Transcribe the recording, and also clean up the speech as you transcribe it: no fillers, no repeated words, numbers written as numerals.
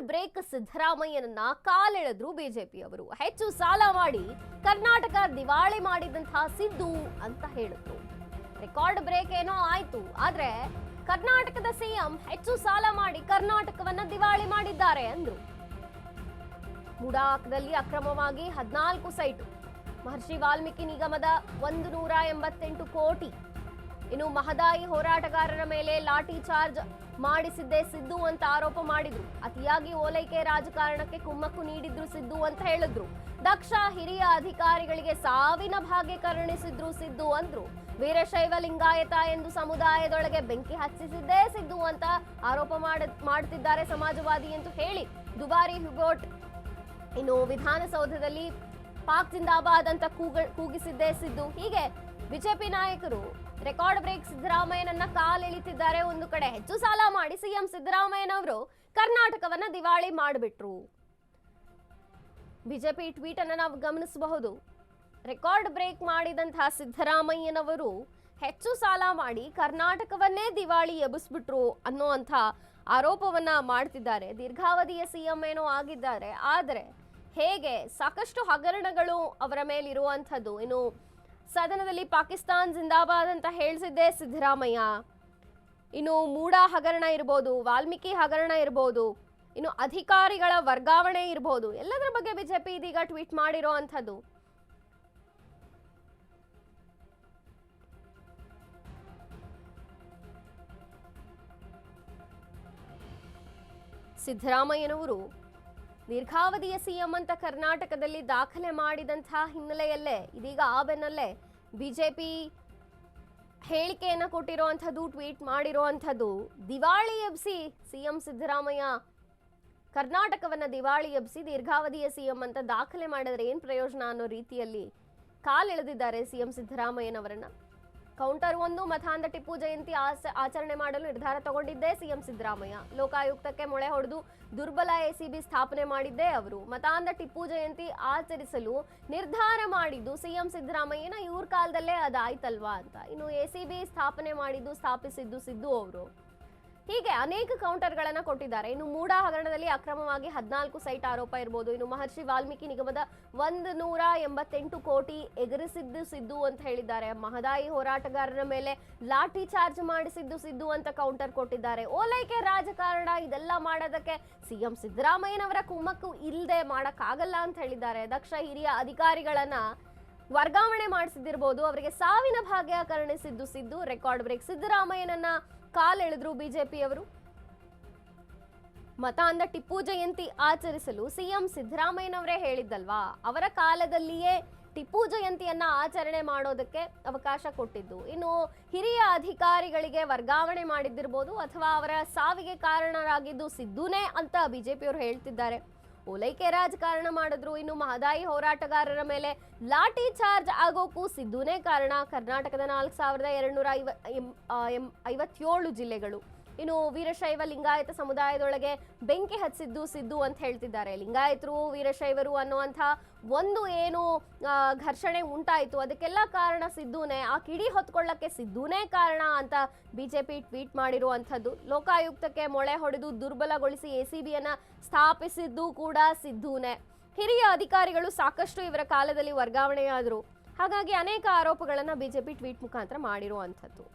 Break ಸಿದ್ದರಾಮಯ್ಯನನ್ನ ಕಾಲೆಳೆದ್ರು ಬಿಜೆಪಿಯವರು. ಹೆಚ್ಚು ಸಾಲ ಮಾಡಿ ಕರ್ನಾಟಕ ದಿವಾಳಿ ಮಾಡಿದಂತಹ ಸಿದ್ದು ಅಂತ ಹೇಳಿದ್ರು. ರೆಕಾರ್ಡ್ ಬ್ರೇಕ್ ಏನೋ ಆಯ್ತು, ಆದ್ರೆ ಕರ್ನಾಟಕದ ಸಿಎಂ ಹೆಚ್ಚು ಸಾಲ ಮಾಡಿ ಕರ್ನಾಟಕವನ್ನ ದಿವಾಳಿ ಮಾಡಿದ್ದಾರೆ ಅಂದ್ರು. ಮುಡಾಕ್ದಲ್ಲಿ ಅಕ್ರಮವಾಗಿ 14 ಸೈಟು, ಮಹರ್ಷಿ ವಾಲ್ಮೀಕಿ ನಿಗಮದ 188 ಕೋಟಿ. ಇನ್ನು ಮಹದಾಯಿ ಹೋರಾಟಗಾರರ ಮೇಲೆ ಲಾಠಿ ಚಾರ್ಜ್ ಮಾಡಿಸಿದ್ದೇ ಸಿದ್ದು ಅಂತ ಆರೋಪ ಮಾಡಿದ್ರು. ಅತಿಯಾಗಿ ಓಲೈಕೆ ರಾಜಕಾರಣಕ್ಕೆ ಕುಮ್ಮಕ್ಕು ನೀಡಿದ್ರು ಸಿದ್ದು ಅಂತ ಹೇಳಿದ್ರು. ದಕ್ಷ ಹಿರಿಯ ಅಧಿಕಾರಿಗಳಿಗೆ ಸಾವಿನ ಭಾಗ್ಯ ಕರುಣಿಸಿದ್ರು ಸಿದ್ದು ಅಂದ್ರು. ವೀರಶೈವ ಲಿಂಗಾಯತ ಎಂದು ಸಮುದಾಯದೊಳಗೆ ಬೆಂಕಿ ಹಚ್ಚಿಸಿದ್ದೇ ಸಿದ್ದು ಅಂತ ಆರೋಪ ಮಾಡುತ್ತಿದ್ದಾರೆ ಸಮಾಜವಾದಿ ಎಂದು ಹೇಳಿ ದುಬಾರಿ ಹುಗೋಟ್. ಇನ್ನು ವಿಧಾನಸೌಧದಲ್ಲಿ ಪಾಕ್ ಜಿಂದಾಬಾದ್ ಅಂತ ಕೂಗಿಸಿದ್ದೇ ಸಿದ್ದು. ಹೀಗೆ ಬಿಜೆಪಿ ನಾಯಕರು ರೆಕಾರ್ಡ್ ಬ್ರೇಕ್ ಸಿದ್ದರಾಮಯ್ಯನನ್ನ ಕಾಲೆಳಿತಿದ್ದಾರೆ. ಒಂದು ಕಡೆ ಹೆಚ್ಚು ಸಾಲ ಮಾಡಿ ಸಿಎಂ ಸಿದ್ದರಾಮಯ್ಯನವರು ಕರ್ನಾಟಕವನ್ನ ದಿವಾಳಿ ಮಾಡಿಬಿಟ್ರು. ಬಿಜೆಪಿ ಟ್ವೀಟ್ ಅನ್ನ ನಾವು ಗಮನಿಸಬಹುದು. ರೆಕಾರ್ಡ್ ಬ್ರೇಕ್ ಮಾಡಿದಂತಹ ಸಿದ್ದರಾಮಯ್ಯನವರು ಹೆಚ್ಚು ಸಾಲ ಮಾಡಿ ಕರ್ನಾಟಕವನ್ನೇ ದಿವಾಳಿ ಎಬ್ಬಿಸ್ಬಿಟ್ರು ಅನ್ನುವಂಥ ಆರೋಪವನ್ನ ಮಾಡ್ತಿದ್ದಾರೆ. ದೀರ್ಘಾವಧಿಯ ಸಿಎಂ ಏನೋ ಆಗಿದ್ದಾರೆ, ಆದರೆ ಹೇಗೆ ಸಾಕಷ್ಟು ಹಗರಣಗಳು ಅವರ ಮೇಲಿರುವಂಥದ್ದು. ಇನ್ನು ಸದನದಲ್ಲಿ ಪಾಕಿಸ್ತಾನ್ ಜಿಂದಾಬಾದ್ ಅಂತ ಹೇಳಿಸಿದ್ದೇ ಸಿದ್ದರಾಮಯ್ಯ. ಇನ್ನು ಮೂಡಾ ಹಗರಣ ಇರ್ಬೋದು, ವಾಲ್ಮೀಕಿ ಹಗರಣ ಇರ್ಬೋದು, ಇನ್ನು ಅಧಿಕಾರಿಗಳ ವರ್ಗಾವಣೆ ಇರ್ಬೋದು, ಎಲ್ಲದರ ಬಗ್ಗೆ ಬಿಜೆಪಿ ಇದೀಗ ಟ್ವೀಟ್ ಮಾಡಿರೋ ಅಂಥದ್ದು. ಸಿದ್ದರಾಮಯ್ಯನವರು ದೀರ್ಘಾವಧಿಯ ಸಿಎಂ ಅಂತ ಕರ್ನಾಟಕದಲ್ಲಿ ದಾಖಲೆ ಮಾಡಿದಂತಹ ಹಿನ್ನೆಲೆಯಲ್ಲೇ ಇದೀಗ ಆ ಬೆನ್ನಲ್ಲೇ ಬಿಜೆಪಿ ಹೇಳಿಕೆಯನ್ನು ಕೊಟ್ಟಿರುವಂಥದ್ದು, ಟ್ವೀಟ್ ಮಾಡಿರುವಂಥದ್ದು. ದಿವಾಳಿ ಎಬ್ಸಿ ಸಿಎಂ ಸಿದ್ದರಾಮಯ್ಯ ಕರ್ನಾಟಕವನ್ನ ದಿವಾಳಿ ಎಬ್ಸಿ ದೀರ್ಘಾವಧಿಯ ಸಿಎಂ ಅಂತ ದಾಖಲೆ ಮಾಡಿದ್ರೆ ಏನು ಪ್ರಯೋಜನ ಅನ್ನೋ ರೀತಿಯಲ್ಲಿ ಕಾಲೆಳೆದಿದ್ದಾರೆ ಸಿಎಂ ಸಿದ್ದರಾಮಯ್ಯನವರನ್ನ. ಕೌಂಟರ್ 1 ಮತಾಂಧ ಟಿಪ್ಪು ಜಯಂತಿ ಆಚರಣೆ ಮಾಡಲು ನಿರ್ಧಾರ ತಗೊಂಡಿದ್ದೇ ಸಿಎಂ ಸಿದ್ದರಾಮಯ್ಯ. ಲೋಕಾಯುಕ್ತಕ್ಕೆ ಮೊಳೆ ಹೊಡೆದು ದುರ್ಬಲ ಎಸಿಬಿ ಸ್ಥಾಪನೆ ಮಾಡಿದ್ದೇ ಅವರು. ಮತಾಂಧ ಟಿಪ್ಪು ಜಯಂತಿ ಆಚರಿಸಲು ನಿರ್ಧಾರ ಮಾಡಿದ್ದು ಸಿಎಂ ಸಿದ್ದರಾಮಯ್ಯನ ಇವ್ರ ಕಾಲದಲ್ಲೇ ಅದಾಯ್ತಲ್ವಾ ಅಂತ. ಇನ್ನು ಎಸಿಬಿ ಸ್ಥಾಪಿಸಿದ್ದು ಸಿದ್ದು ಅವರು. ಹೀಗೆ ಅನೇಕ ಕೌಂಟರ್ಗಳನ್ನ ಕೊಟ್ಟಿದ್ದಾರೆ. ಇನ್ನು ಮೂಡಾ ಹಗರಣದಲ್ಲಿ ಅಕ್ರಮವಾಗಿ 14 ಸೈಟ್ ಆರೋಪ ಇರಬಹುದು. ಇನ್ನು ಮಹರ್ಷಿ ವಾಲ್ಮೀಕಿ ನಿಗಮದ 188 ಕೋಟಿ ಎಗರಿಸಿದ್ದು ಸಿದ್ದು ಅಂತ ಹೇಳಿದ್ದಾರೆ. ಮಹದಾಯಿ ಹೋರಾಟಗಾರರ ಮೇಲೆ ಲಾಠಿ ಚಾರ್ಜ್ ಮಾಡಿಸಿದ್ದು ಸಿದ್ದು ಅಂತ ಕೌಂಟರ್ ಕೊಟ್ಟಿದ್ದಾರೆ. ಓಲೈಕೆ ರಾಜಕಾರಣ ಇದೆಲ್ಲ ಮಾಡೋದಕ್ಕೆ ಸಿಎಂ ಸಿದ್ದರಾಮಯ್ಯನವರ ಕುಮ್ಮಕ್ಕು ಇಲ್ಲದೆ ಮಾಡಕ್ಕಾಗಲ್ಲ ಅಂತ ಹೇಳಿದ್ದಾರೆ. ದಕ್ಷ ಹಿರಿಯ ಅಧಿಕಾರಿಗಳನ್ನ ವರ್ಗಾವಣೆ ಮಾಡಿಸಿದಿರಬಹುದು, ಅವರಿಗೆ ಸಾವಿನ ಭಾಗ್ಯ ಕರುಣಿಸಿದ್ದು ಸಿದ್ದು. ರೆಕಾರ್ಡ್ ಬ್ರೇಕ್ ಸಿದ್ದರಾಮಯ್ಯನನ್ನ ಕಾಲೆಳೆದ್ರು ಬಿಜೆಪಿಯವರು. ಮತಾಂಧ ಟಿಪ್ಪು ಜಯಂತಿ ಆಚರಿಸಲು ಸಿಎಂ ಸಿದ್ದರಾಮಯ್ಯನವರೇ ಹೇಳಿದ್ದಲ್ವಾ, ಅವರ ಕಾಲದಲ್ಲಿಯೇ ಟಿಪ್ಪು ಜಯಂತಿಯನ್ನ ಆಚರಣೆ ಮಾಡೋದಕ್ಕೆ ಅವಕಾಶ ಕೊಟ್ಟಿದ್ದು. ಇನ್ನು ಹಿರಿಯ ಅಧಿಕಾರಿಗಳಿಗೆ ವರ್ಗಾವಣೆ ಮಾಡಿದ್ದಿರ್ಬೋದು ಅಥವಾ ಅವರ ಸಾವಿಗೆ ಕಾರಣರಾಗಿದ್ದು ಸಿದ್ದುನೇ ಅಂತ ಬಿಜೆಪಿಯವರು ಹೇಳ್ತಿದ್ದಾರೆ. ಓಲೈಕೆ ರಾಜಕಾರಣ ಮಾಡಿದ್ರು. ಇನ್ನು ಮಹದಾಯಿ ಹೋರಾಟಗಾರರ ಮೇಲೆ ಲಾಠಿ ಚಾರ್ಜ್ ಆಗೋಕ್ಕೂ ಸಿದ್ದುನೇ ಕಾರಣ. ಕರ್ನಾಟಕದ 4257 ಜಿಲ್ಲೆಗಳು. ಇನ್ನು ವೀರಶೈವ ಲಿಂಗಾಯತ ಸಮುದಾಯದೊಳಗೆ ಬೆಂಕಿ ಹಚ್ಚಿದ್ದು ಸಿದ್ದು ಅಂತ ಹೇಳ್ತಿದ್ದಾರೆ. ಲಿಂಗಾಯತರು ವೀರಶೈವರು ಅನ್ನುವಂಥ ಒಂದು ಏನು ಘರ್ಷಣೆ ಉಂಟಾಯಿತು, ಅದಕ್ಕೆಲ್ಲ ಕಾರಣ ಸಿದ್ದುನೇ. ಆ ಕಿಡಿ ಹೊತ್ಕೊಳ್ಳಕ್ಕೆ ಸಿದ್ದುನೇ ಕಾರಣ ಅಂತ ಬಿಜೆಪಿ ಟ್ವೀಟ್ ಮಾಡಿರುವಂಥದ್ದು. ಲೋಕಾಯುಕ್ತಕ್ಕೆ ಮೊಳೆ ಹೊಡೆದು ದುರ್ಬಲಗೊಳಿಸಿ ಎಸಿಬಿಯನ್ನ ಸ್ಥಾಪಿಸಿದ್ದು ಕೂಡ ಸಿದ್ದುನೇ. ಹಿರಿಯ ಅಧಿಕಾರಿಗಳು ಸಾಕಷ್ಟು ಇವರ ಕಾಲದಲ್ಲಿ ವರ್ಗಾವಣೆಯಾದರು. ಹಾಗಾಗಿ ಅನೇಕ ಆರೋಪಗಳನ್ನು ಬಿಜೆಪಿ ಟ್ವೀಟ್ ಮುಖಾಂತರ ಮಾಡಿರುವಂಥದ್ದು.